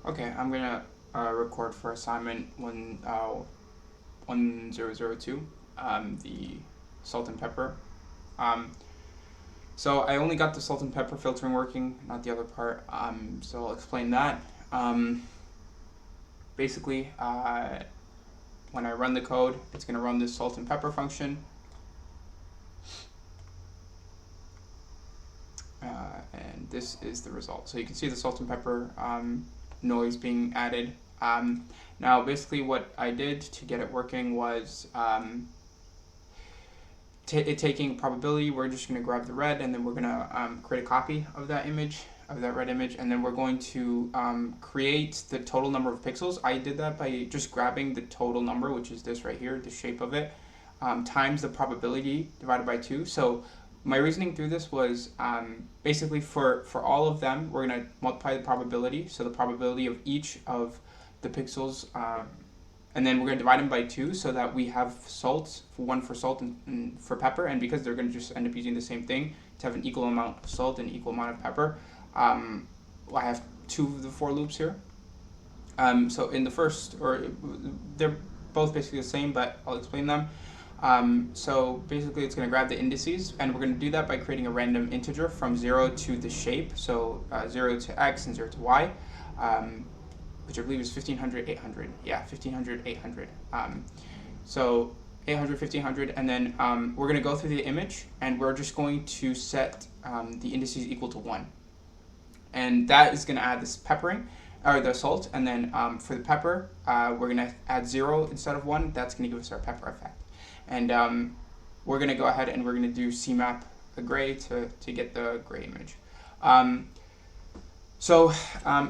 Okay, I'm gonna record for assignment 1002, the salt and pepper. Um, so I only got the salt and pepper filtering working, not the other part. So I'll explain that. Basically, when I run the code, it's gonna run this salt and pepper function. And this is the result. So you can see the salt and pepper noise being added. Now basically what I did to get it working was taking probability. We're just going to grab the red, and then we're going to create a copy of that image, of that red image, and then we're going to create the total number of pixels. I did that by just grabbing the total number, which is this right here, the shape of it, times the probability divided by 2. So my reasoning through this was basically for all of them, we're going to multiply the probability, so the probability of each of the pixels, and then we're going to divide them by 2 so that we have salt, one for salt and for pepper, and because they're going to just end up using the same thing to have an equal amount of salt and equal amount of pepper, I have 2 of the 4 loops here. So in the first, or they're both basically the same, but I'll explain them. So basically it's going to grab the indices, and we're going to do that by creating a random integer from 0 to the shape, so 0 to x and 0 to y, which I believe is 1500, 800. Yeah, 1500, 800. So 800, 1500, and then we're going to go through the image, and we're just going to set the indices equal to 1. And that is going to add this peppering, or the salt, and then for the pepper, we're going to add 0 instead of 1. That's going to give us our pepper effect. And we're going to go ahead and we're going to do CMap a gray to get the gray image. So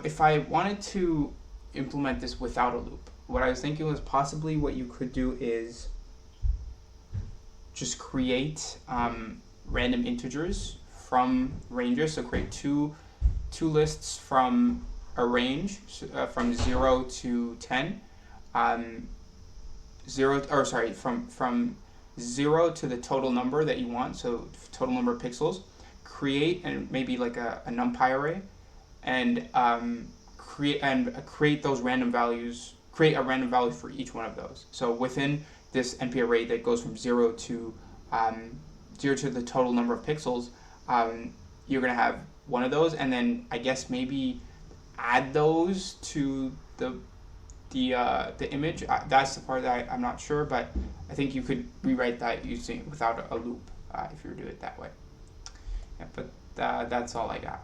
if I wanted to implement this without a loop, what I was thinking was possibly what you could do is just create random integers from ranges. So create two lists from a range, from 0 to 10. From 0 to the total number that you want, so total number of pixels. Create and maybe like a NumPy array, and create those random values. Create a random value for each one of those. So within this NP array that goes from 0 to the total number of pixels, you're gonna have one of those, and then I guess maybe add those to the image. That's the part that I'm not sure, but I think you could rewrite that without a loop if you were to do it that way. Yeah, but that's all I got.